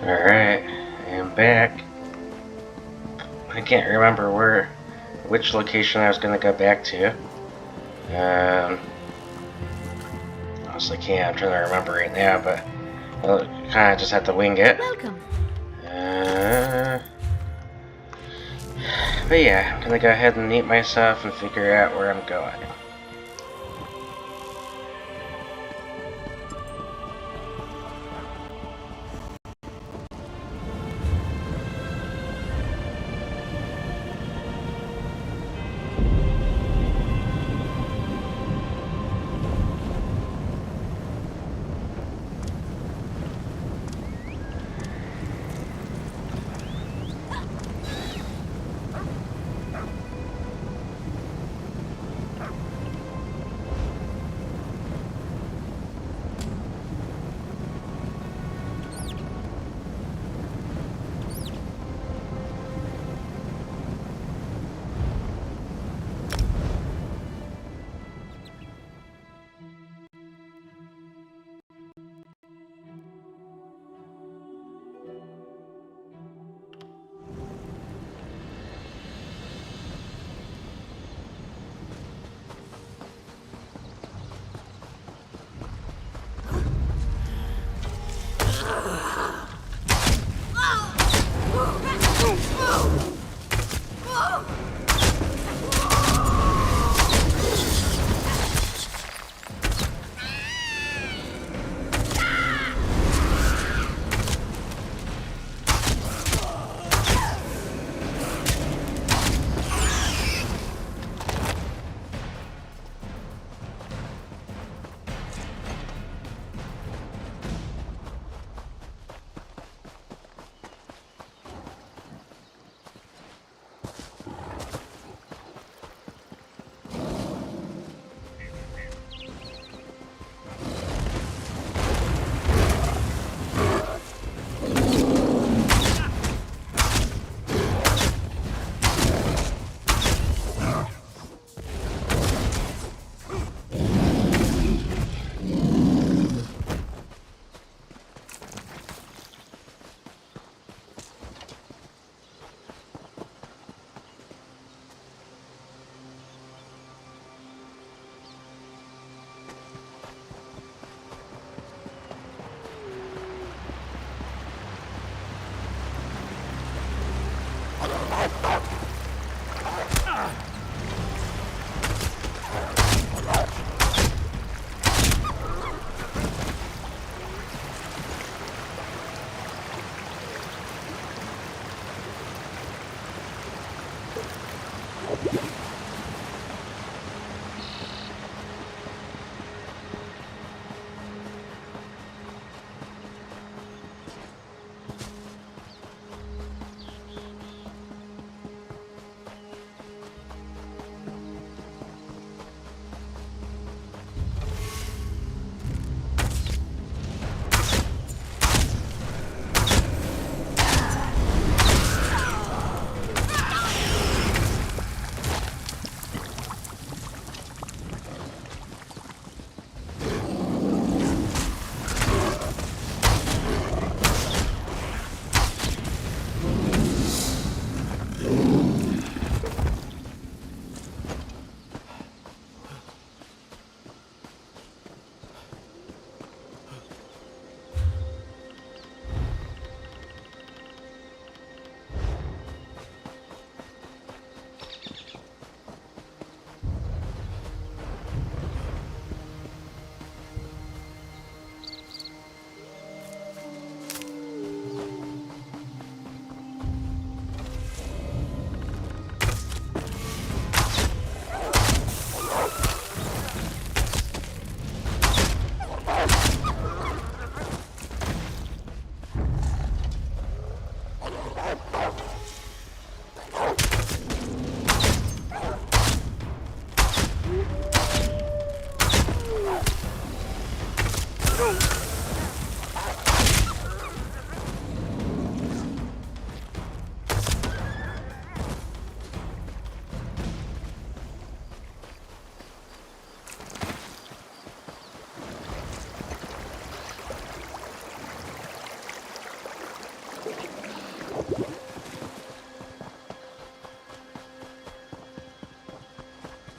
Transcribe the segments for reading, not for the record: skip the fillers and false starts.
Alright, I am back. I can't remember which location I was gonna go back to. Honestly can't, I'm trying to remember right now, but I'll kinda just have to wing it. Welcome. But yeah, I'm gonna go ahead and meet myself and figure out where I'm going.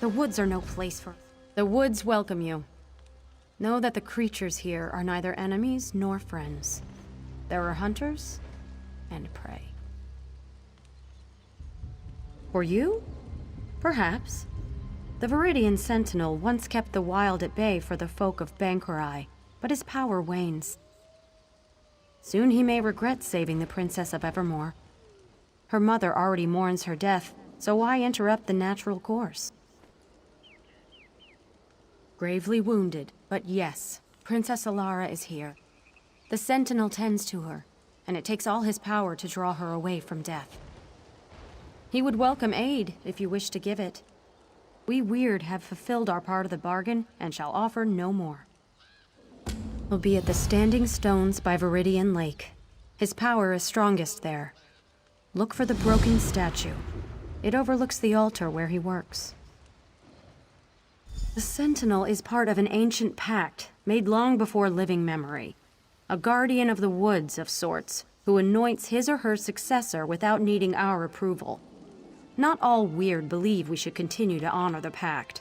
The woods are no place for... The woods welcome you. Know that the creatures here are neither enemies nor friends. There are hunters and prey. For you? Perhaps. The Viridian Sentinel once kept the wild at bay for the folk of Bankurai, but his power wanes. Soon he may regret saving the Princess of Evermore. Her mother already mourns her death, so why interrupt the natural course? Gravely wounded, but yes, Princess Alara is here. The Sentinel tends to her, and it takes all his power to draw her away from death. He would welcome aid if you wish to give it. We Weird have fulfilled our part of the bargain and shall offer no more. He'll be at the Standing Stones by Viridian Lake. His power is strongest there. Look for the broken statue. It overlooks the altar where he works. The Sentinel is part of an ancient pact made long before living memory. A guardian of the woods of sorts, who anoints his or her successor without needing our approval. Not all Weird believe we should continue to honor the pact.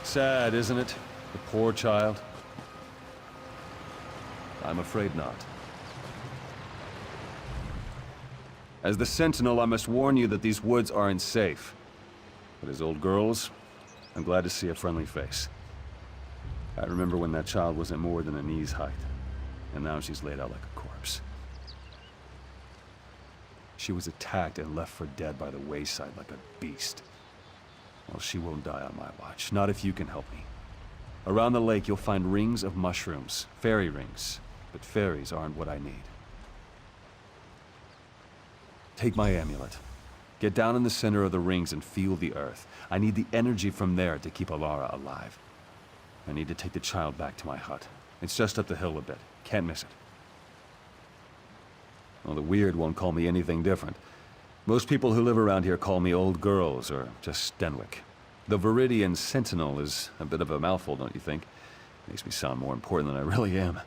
Sad, isn't it? The poor child. I'm afraid not. As the Sentinel, I must warn you that these woods aren't safe. But as old girls, I'm glad to see a friendly face. I remember when that child wasn't more than a knee's height, and now she's laid out like a corpse. She was attacked and left for dead by the wayside like a beast. Well, she won't die on my watch, not if you can help me. Around the lake, you'll find rings of mushrooms, fairy rings, but fairies aren't what I need. Take my amulet. Get down in the center of the rings and feel the earth. I need the energy from there to keep Alara alive. I need to take the child back to my hut. It's just up the hill a bit. Can't miss it. Well, the Weird won't call me anything different. Most people who live around here call me Old Girls, or just Stenwick. The Viridian Sentinel is a bit of a mouthful, don't you think? Makes me sound more important than I really am.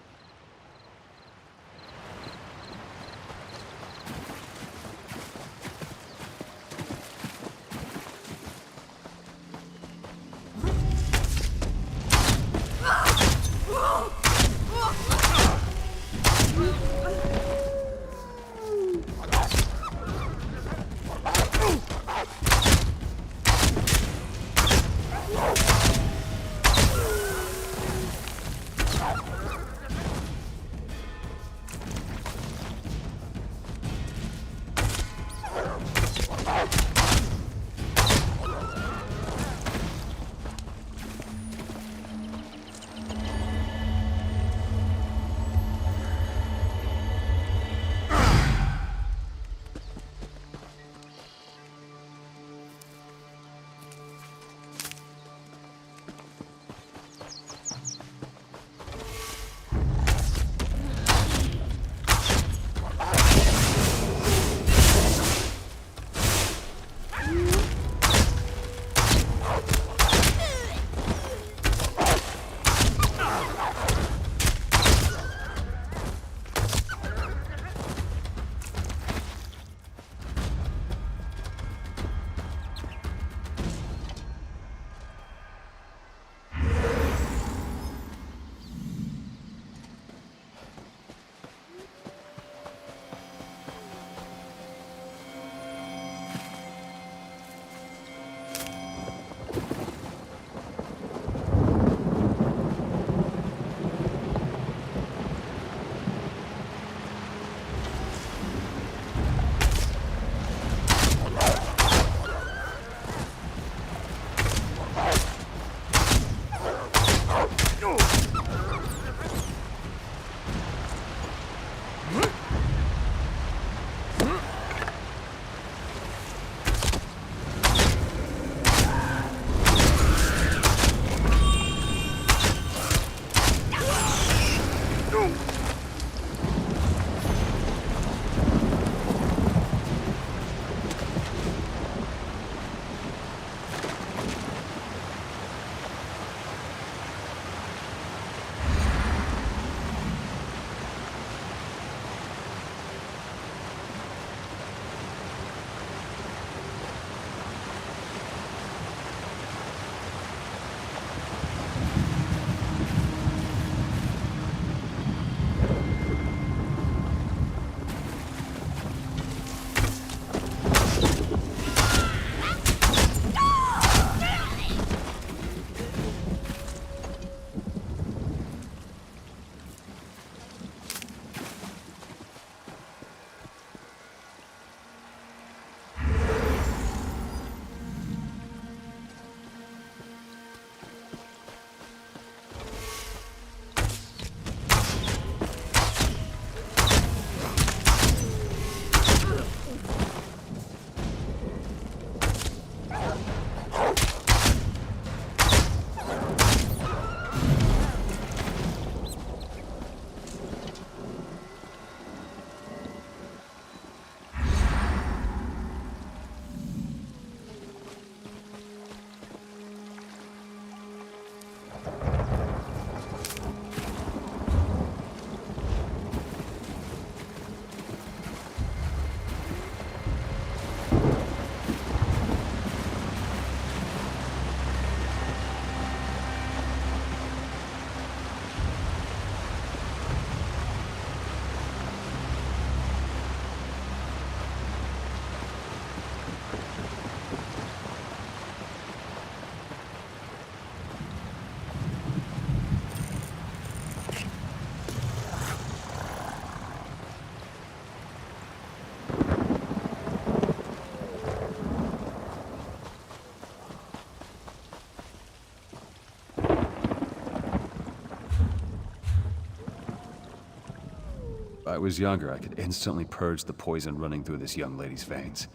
I was younger, I could instantly purge the poison running through this young lady's veins.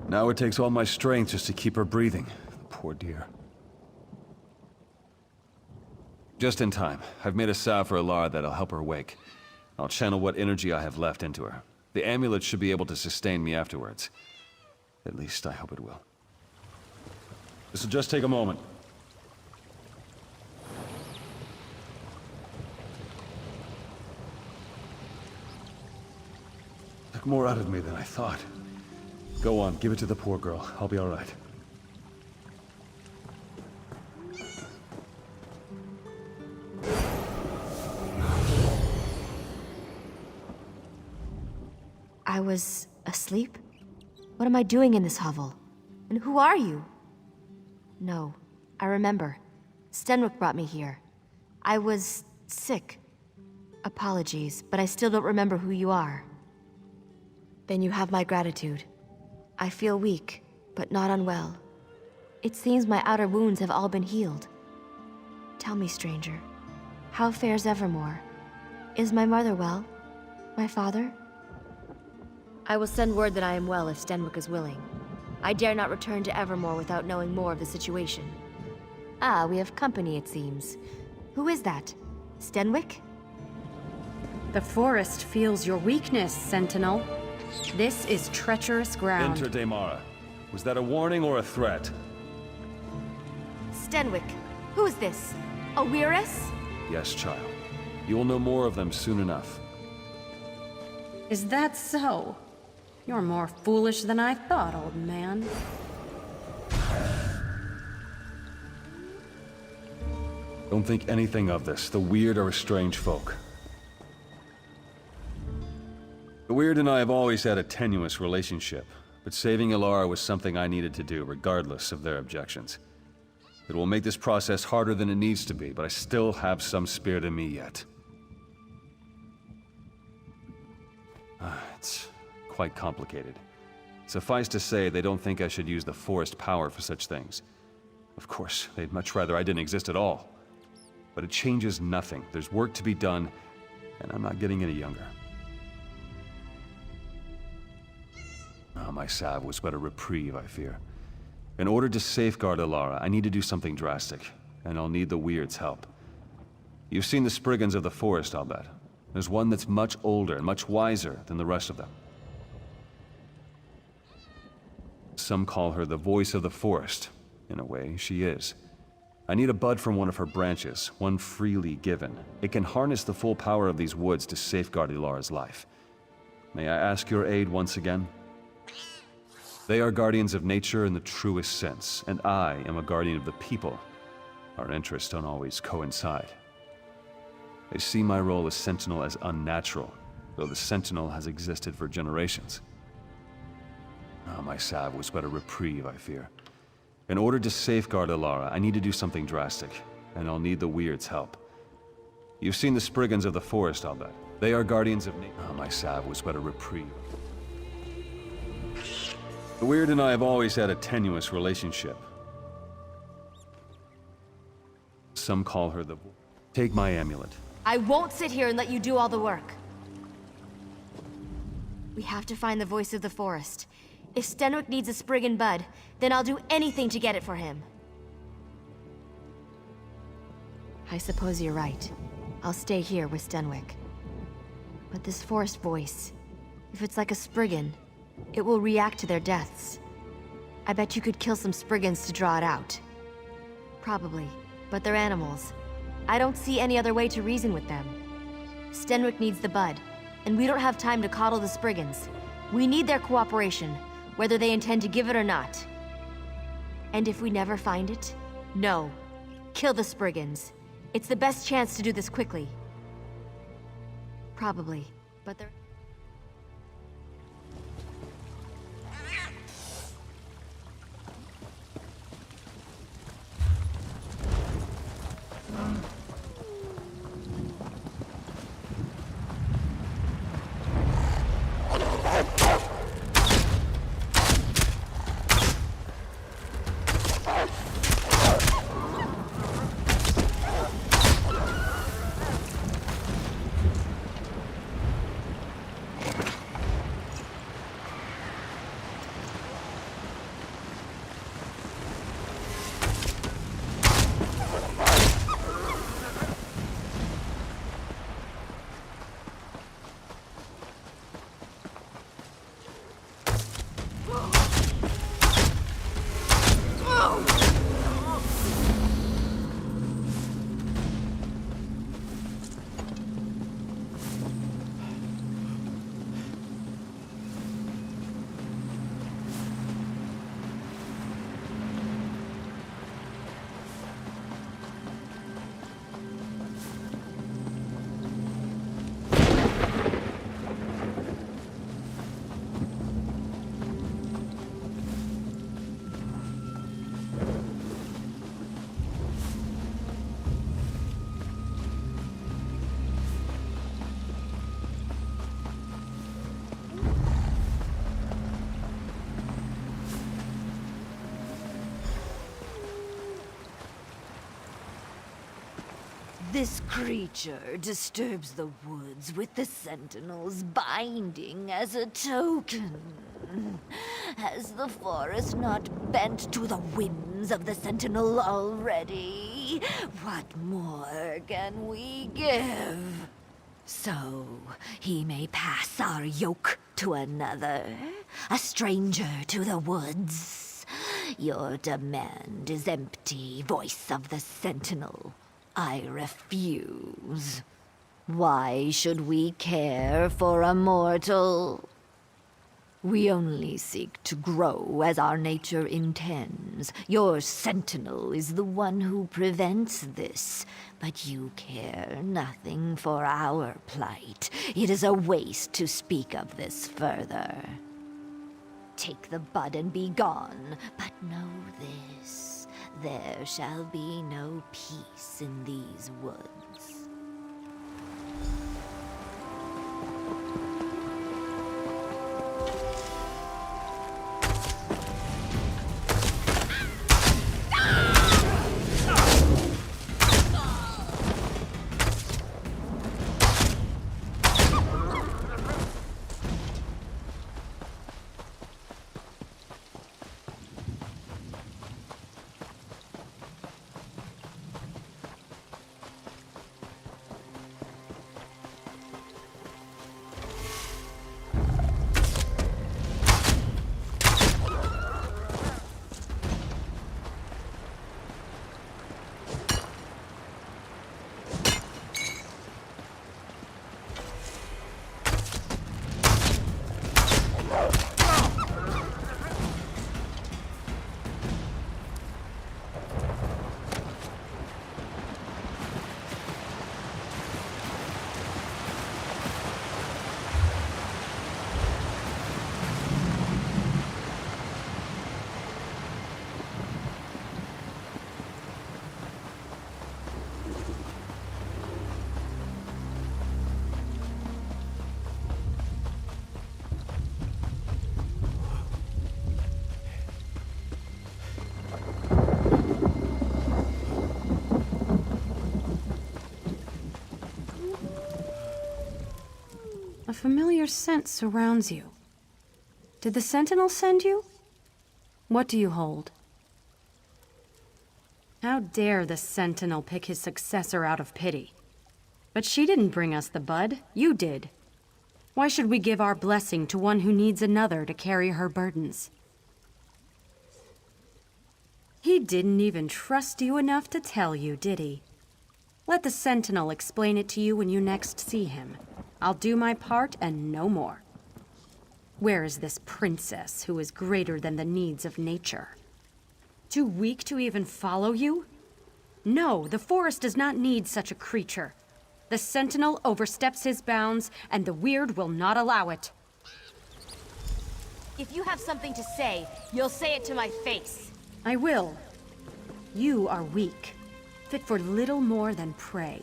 Now it takes all my strength just to keep her breathing. The poor dear. Just in time. I've made a salve for Alara that'll help her wake. I'll channel what energy I have left into her. The amulet should be able to sustain me afterwards. At least I hope it will. This'll just take a moment. Took more out of me than I thought. Go on, give it to the poor girl. I'll be all right. I was asleep? What am I doing in this hovel? And who are you? No, I remember. Stenwick brought me here. I was sick. Apologies, but I still don't remember who you are. Then you have my gratitude. I feel weak, but not unwell. It seems my outer wounds have all been healed. Tell me, stranger, how fares Evermore? Is my mother well? My father? I will send word that I am well if Stenwick is willing. I dare not return to Evermore without knowing more of the situation. Ah, we have company, it seems. Who is that? Stenwick? The forest feels your weakness, Sentinel. This is treacherous ground. Enter Daemara. Was that a warning or a threat? Stenwick. Who is this? A Weirus? Yes, child. You will know more of them soon enough. Is that so? You're more foolish than I thought, old man. Don't think anything of this. The Weird are a strange folk. The Weird and I have always had a tenuous relationship, but saving Alara was something I needed to do, regardless of their objections. It will make this process harder than it needs to be, but I still have some spirit in me yet. It's quite complicated. Suffice to say, they don't think I should use the forest power for such things. Of course, they'd much rather I didn't exist at all. But it changes nothing. There's work to be done, and I'm not getting any younger. My salve was but a reprieve, I fear. In order to safeguard Alara, I need to do something drastic, and I'll need the Weird's help. You've seen the Spriggans of the forest, I'll bet. There's one that's much older and much wiser than the rest of them. Some call her the voice of the forest. In a way, she is. I need a bud from one of her branches, one freely given. It can harness the full power of these woods to safeguard Alara's life. May I ask your aid once again? They are guardians of nature in the truest sense, and I am a guardian of the people. Our interests don't always coincide. They see my role as Sentinel as unnatural, though the Sentinel has existed for generations. My salve was but a reprieve, I fear. In order to safeguard Alara, I need to do something drastic, and I'll need the Weird's help. You've seen the Spriggans of the forest, I'll bet. They are guardians of nature. My salve was but a reprieve. The Weird and I have always had a tenuous relationship. Some call her the... Take my amulet. I won't sit here and let you do all the work. We have to find the voice of the forest. If Stenwick needs a Spriggan bud, then I'll do anything to get it for him. I suppose you're right. I'll stay here with Stenwick. But this forest voice, if it's like a Spriggan, it will react to their deaths. I bet you could kill some Spriggans to draw it out. Probably, but they're animals. I don't see any other way to reason with them. Stenwick needs the bud, and we don't have time to coddle the Spriggans. We need their cooperation, whether they intend to give it or not. And if we never find it, no. Kill the Spriggans. It's the best chance to do this quickly. Probably, but they're... This creature disturbs the woods with the Sentinel's binding as a token. Has the forest not bent to the whims of the Sentinel already? What more can we give? So, he may pass our yoke to another, a stranger to the woods. Your demand is empty, voice of the Sentinel. I refuse. Why should we care for a mortal? We only seek to grow as our nature intends. Your Sentinel is the one who prevents this, but you care nothing for our plight. It is a waste to speak of this further. Take the bud and be gone, but know this. There shall be no peace in these woods. A familiar scent surrounds you. Did the Sentinel send you? What do you hold? How dare the Sentinel pick his successor out of pity? But she didn't bring us the bud, you did. Why should we give our blessing to one who needs another to carry her burdens? He didn't even trust you enough to tell you, did he? Let the Sentinel explain it to you when you next see him. I'll do my part and no more. Where is this princess who is greater than the needs of nature? Too weak to even follow you? No, the forest does not need such a creature. The Sentinel oversteps his bounds, and the Weird will not allow it. If you have something to say, you'll say it to my face. I will. You are weak, fit for little more than prey.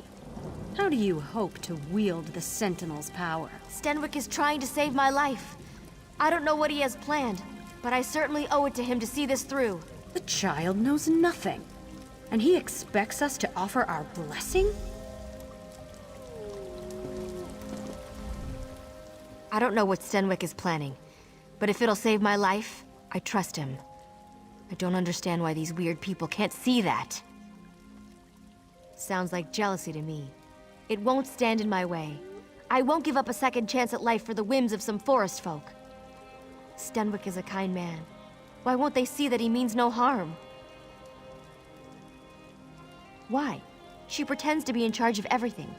How do you hope to wield the Sentinel's power? Stenwick is trying to save my life. I don't know what he has planned, but I certainly owe it to him to see this through. The child knows nothing, and he expects us to offer our blessing? I don't know what Stenwick is planning, but if it'll save my life, I trust him. I don't understand why these weird people can't see that. Sounds like jealousy to me. It won't stand in my way. I won't give up a second chance at life for the whims of some forest folk. Stenwick is a kind man. Why won't they see that he means no harm? Why? She pretends to be in charge of everything.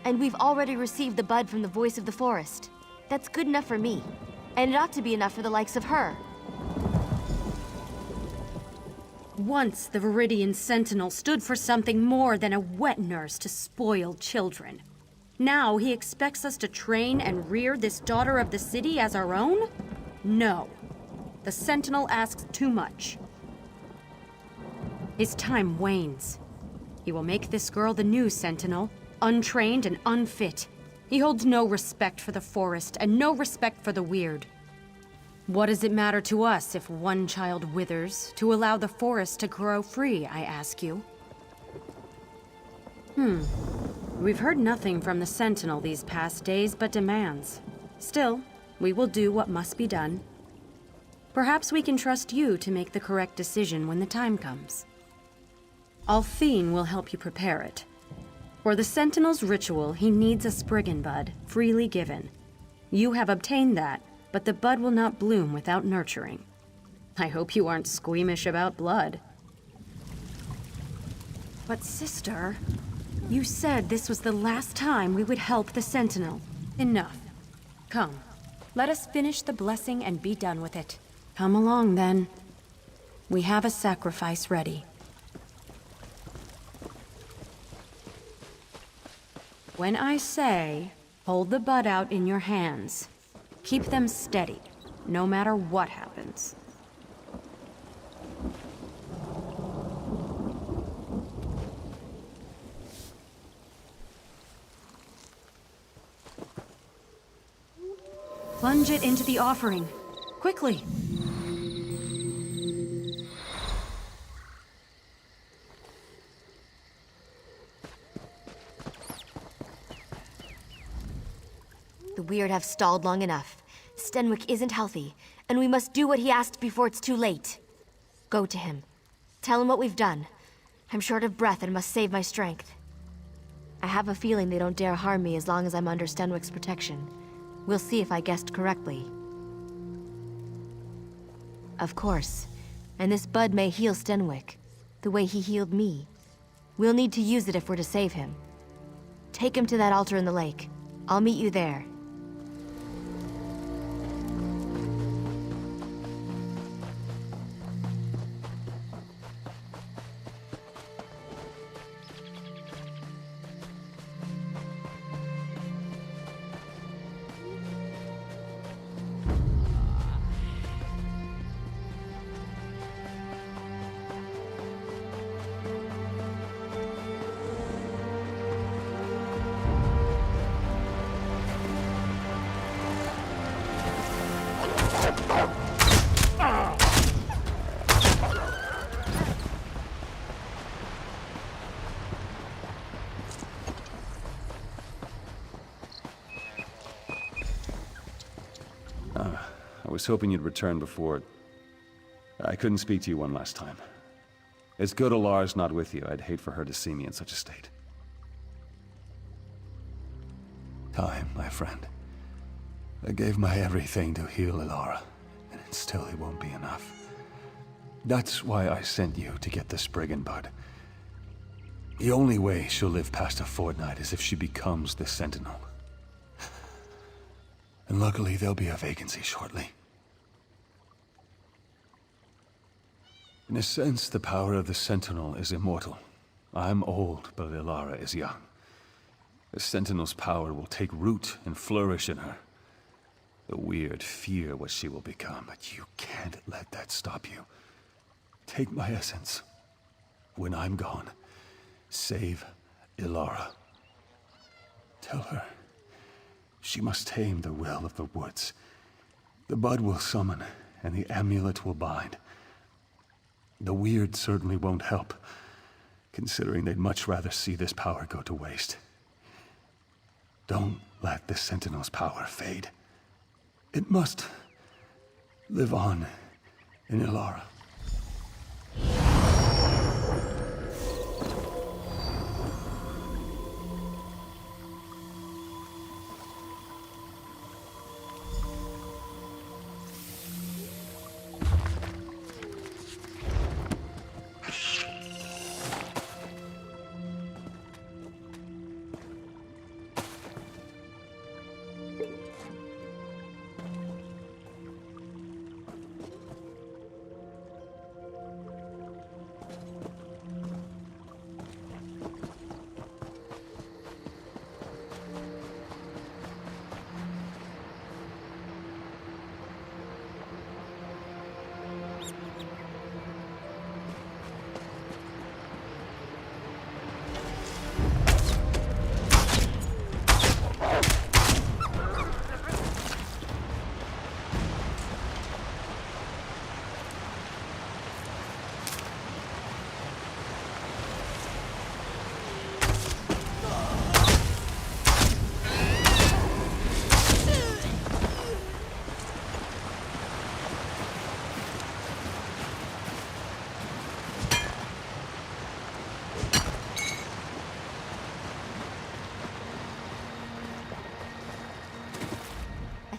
And we've already received the bud from the voice of the forest. That's good enough for me. And it ought to be enough for the likes of her. Once the Viridian Sentinel stood for something more than a wet nurse to spoil children. Now he expects us to train and rear this daughter of the city as our own? No. The Sentinel asks too much. His time wanes. He will make this girl the new Sentinel, untrained and unfit. He holds no respect for the forest and no respect for the Weird. What does it matter to us if one child withers to allow the forest to grow free, I ask you? We've heard nothing from the Sentinel these past days but demands. Still, we will do what must be done. Perhaps we can trust you to make the correct decision when the time comes. Althine will help you prepare it. For the Sentinel's ritual, he needs a Spriggan bud, freely given. You have obtained that, but the bud will not bloom without nurturing. I hope you aren't squeamish about blood. But sister, you said this was the last time we would help the Sentinel. Enough. Come, let us finish the blessing and be done with it. Come along, then. We have a sacrifice ready. When I say, hold the bud out in your hands, keep them steady, no matter what happens. Plunge it into the offering. Quickly. The Weird have stalled long enough. Stenwick isn't healthy, and we must do what he asked before it's too late. Go to him. Tell him what we've done. I'm short of breath and must save my strength. I have a feeling they don't dare harm me as long as I'm under Stenwick's protection. We'll see if I guessed correctly. Of course. And this bud may heal Stenwick, the way he healed me. We'll need to use it if we're to save him. Take him to that altar in the lake. I'll meet you there. I was hoping you'd return before... I couldn't speak to you one last time. It's good Alar's not with you. I'd hate for her to see me in such a state. Time, my friend. I gave my everything to heal Ilara, and still it won't be enough. That's why I sent you to get the Spriggan bud. The only way she'll live past a fortnight is if she becomes the Sentinel. And luckily, there'll be a vacancy shortly. In a sense, the power of the Sentinel is immortal. I'm old, but Ilara is young. The Sentinel's power will take root and flourish in her. The Weird fear what she will become, but you can't let that stop you. Take my essence. When I'm gone, save Ilara. Tell her she must tame the will of the woods. The bud will summon, and the amulet will bind. The Weird certainly won't help, considering they'd much rather see this power go to waste. Don't let the Sentinel's power fade. It must live on in Ilara.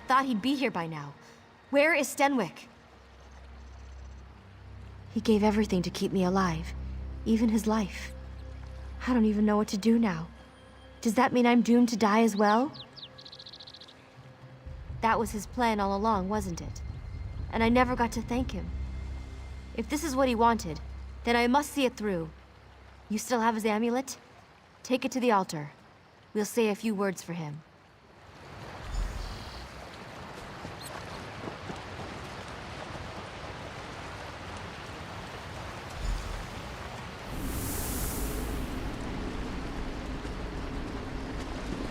thought he'd be here by now. Where is Stenwick? He gave everything to keep me alive, even his life. I don't even know what to do now. Does that mean I'm doomed to die as well? That was his plan all along, wasn't it? And I never got to thank him. If this is what he wanted, then I must see it through. You still have his amulet? Take it to the altar. We'll say a few words for him.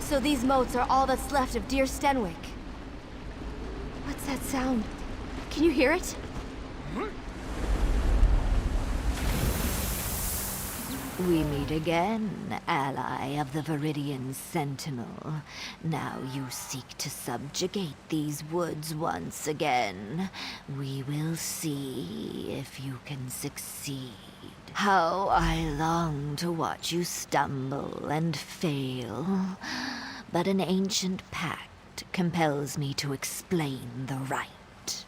So these moats are all that's left of dear Stenwick. What's that sound? Can you hear it? We meet again, ally of the Viridian Sentinel. Now you seek to subjugate these woods once again. We will see if you can succeed. How I long to watch you stumble and fail. But an ancient pact compels me to explain the rite.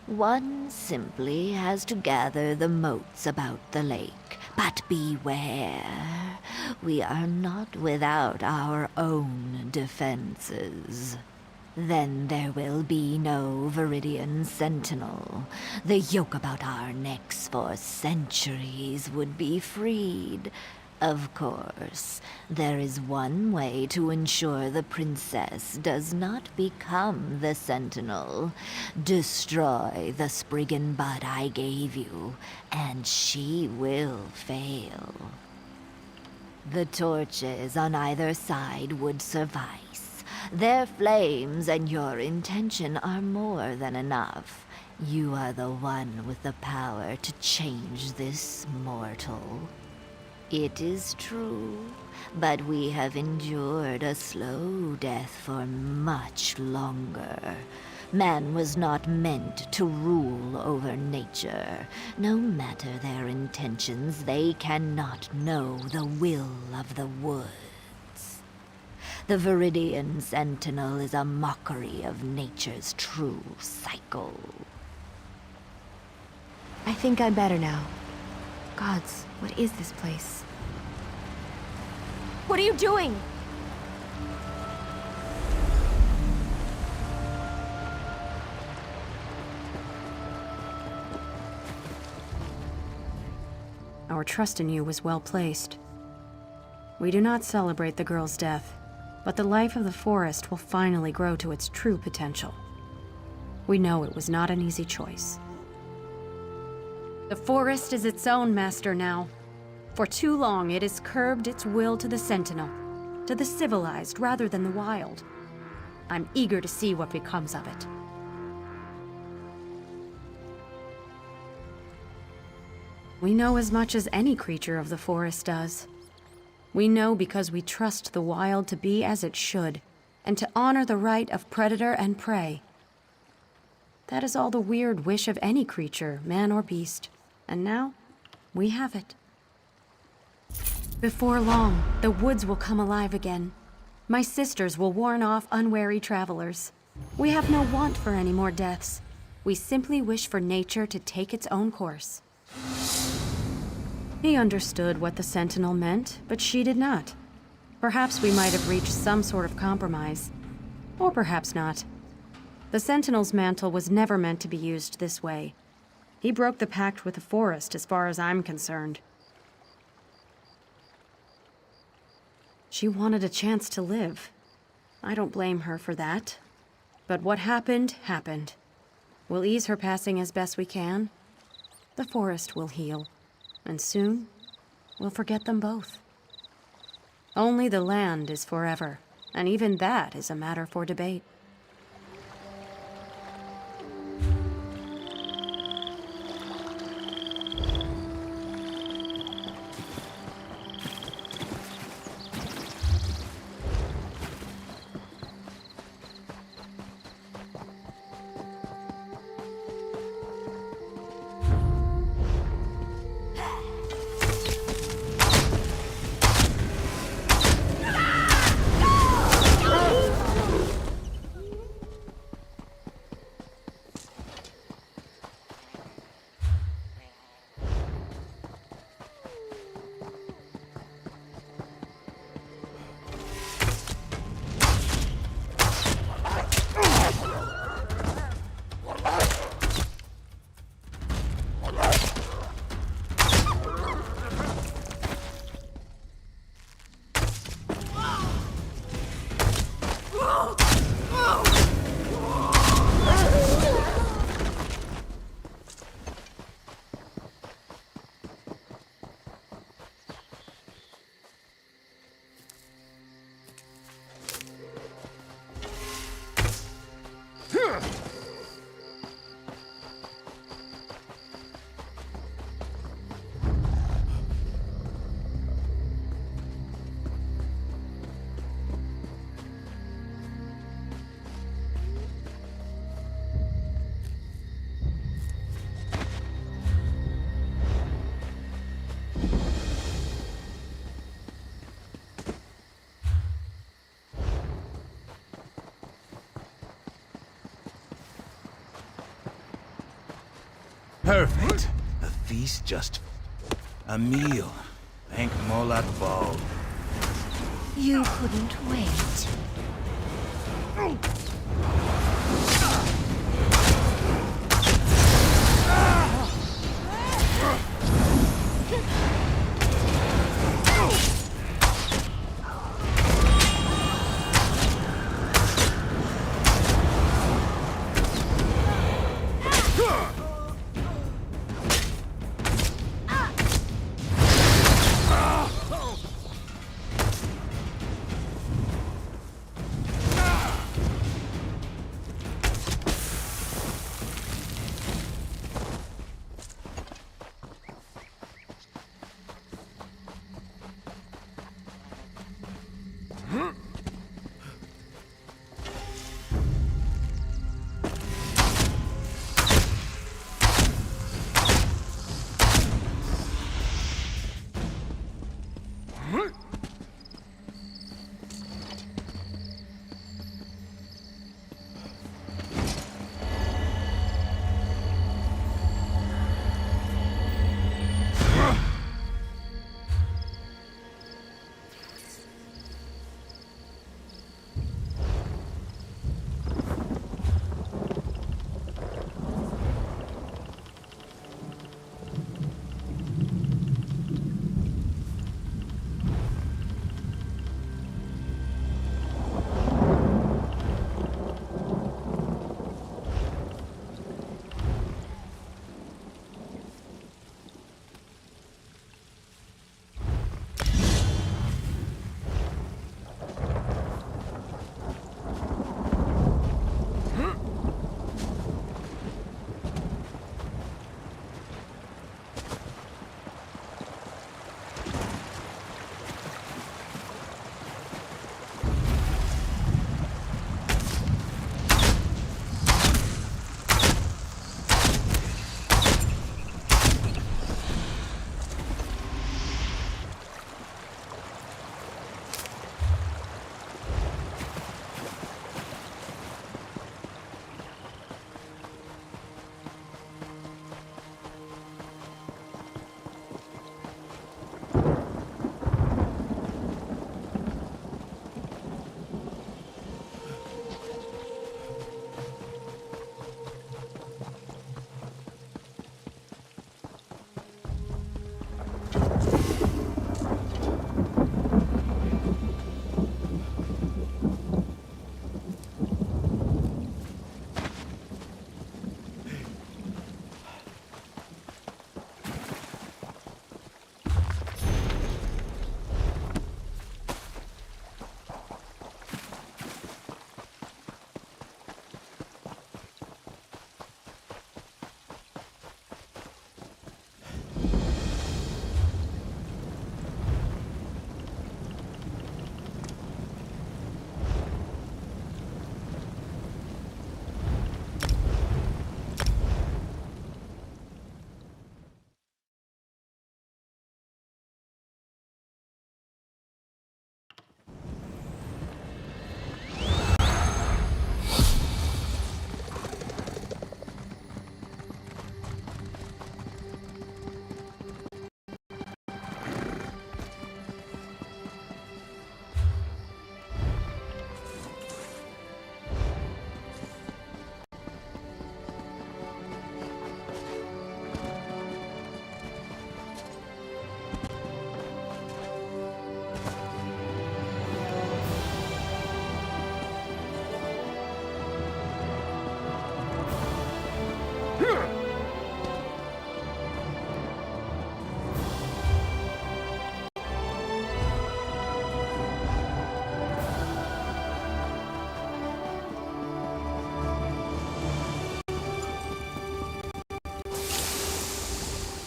One simply has to gather the moats about the lake. But beware, we are not without our own defenses. Then there will be no Viridian Sentinel. The yoke about our necks for centuries would be freed. Of course, there is one way to ensure the princess does not become the Sentinel. Destroy the Spriggan bud I gave you, and she will fail. The torches on either side would suffice. Their flames and your intention are more than enough. You are the one with the power to change this mortal. It is true, but we have endured a slow death for much longer. Man was not meant to rule over nature. No matter their intentions, they cannot know the will of the woods. The Viridian Sentinel is a mockery of nature's true cycle. I think I'm better now. Gods, what is this place? What are you doing? Our trust in you was well placed. We do not celebrate the girl's death, but the life of the forest will finally grow to its true potential. We know it was not an easy choice. The forest is its own master now. For too long, it has curbed its will to the Sentinel, to the civilized rather than the wild. I'm eager to see what becomes of it. We know as much as any creature of the forest does. We know because we trust the wild to be as it should, and to honor the right of predator and prey. That is all the weird wish of any creature, man or beast. And now, we have it. Before long, the woods will come alive again. My sisters will warn off unwary travelers. We have no want for any more deaths. We simply wish for nature to take its own course. He understood what the Sentinel meant, but she did not. Perhaps we might have reached some sort of compromise. Or perhaps not. The Sentinel's mantle was never meant to be used this way. He broke the pact with the forest as far as I'm concerned. She wanted a chance to live. I don't blame her for that. But what happened, happened. We'll ease her passing as best we can. The forest will heal. And soon, we'll forget them both. Only the land is forever, and even that is a matter for debate. Perfect. A feast just... a meal. Thank Molat Bal. You couldn't wait.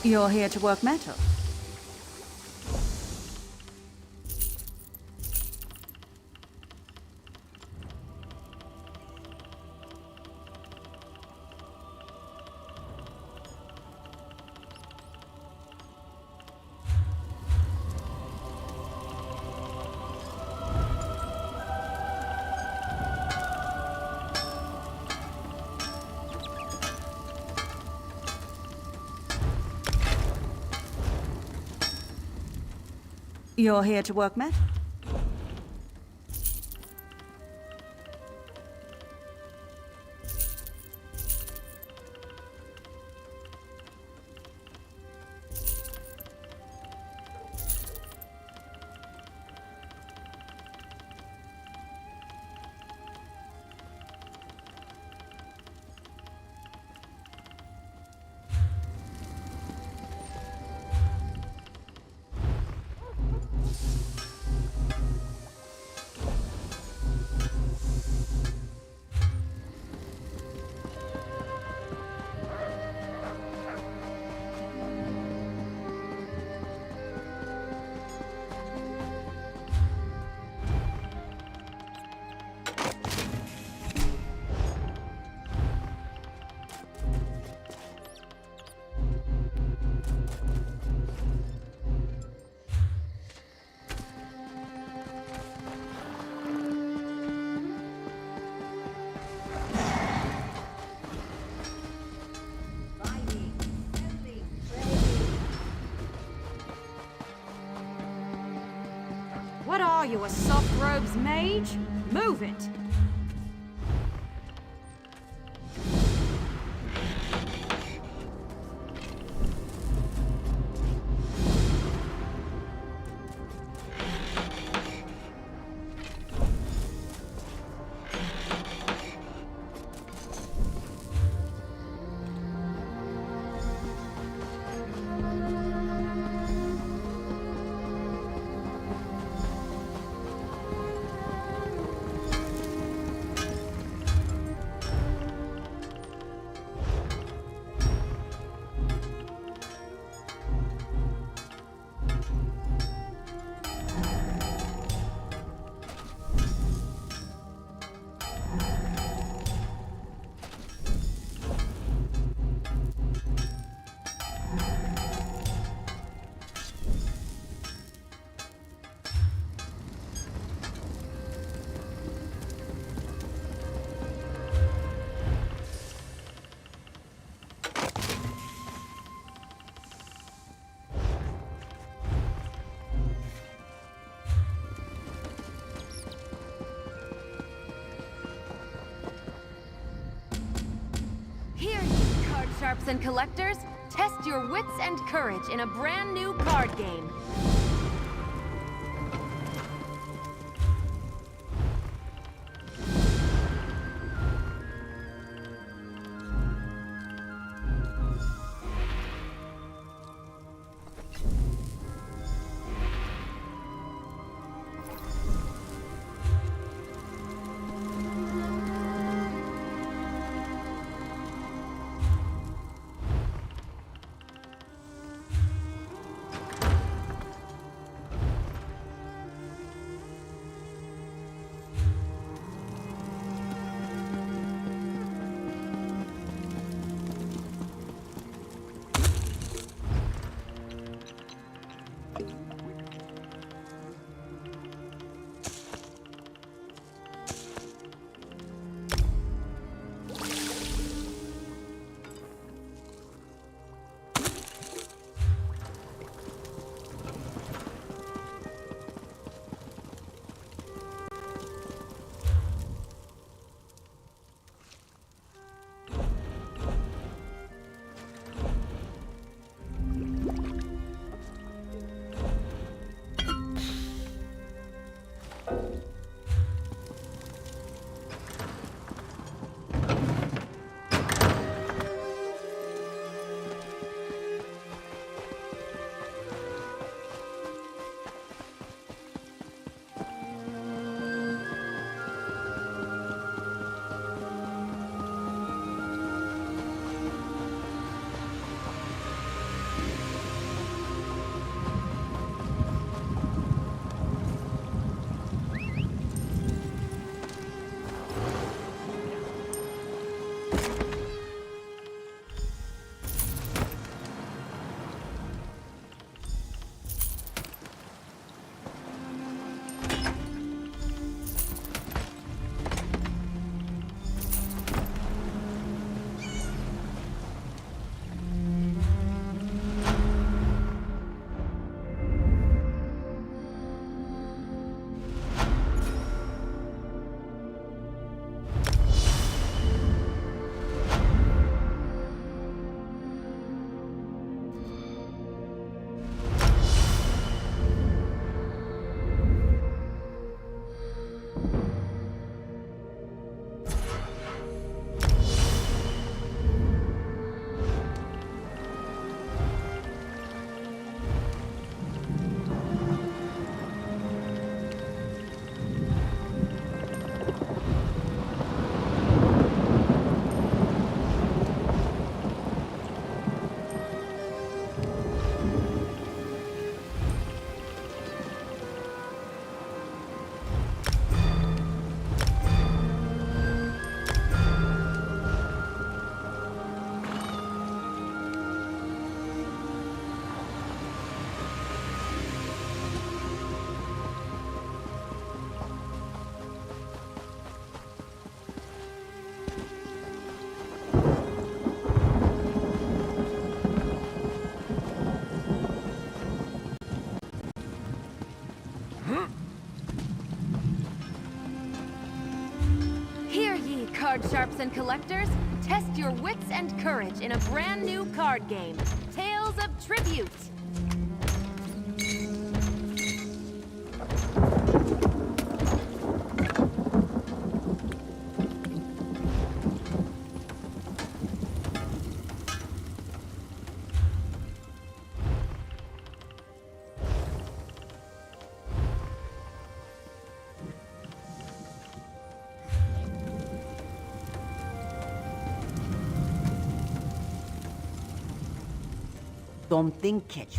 You're here to work metal? You're here to work metal? What are you, a soft robes mage? Move it! Here, you card sharps and collectors! Test your wits and courage in a brand new card game. Hear ye, card sharps and collectors. Test your wits and courage in a brand new card game, Tales of Tribute. Something catch.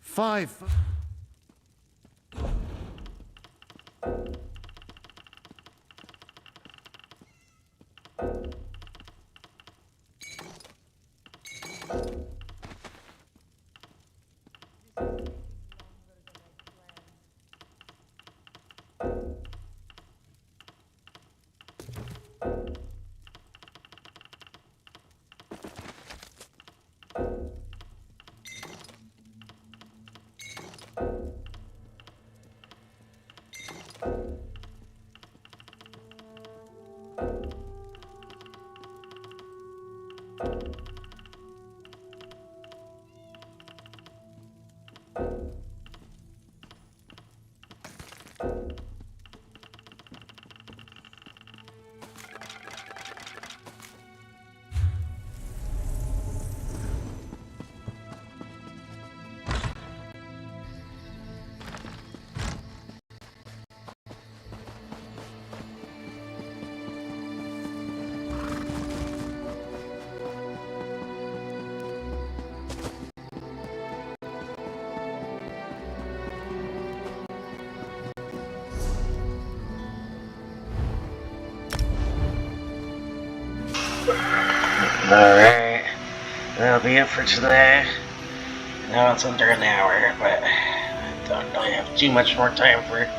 Five. Alright, that'll be it for today. Now it's under an hour, but I don't really have too much more time for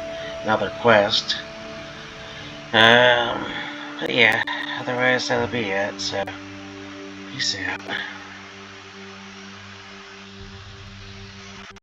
another quest. But yeah, otherwise that'll be it, so peace out.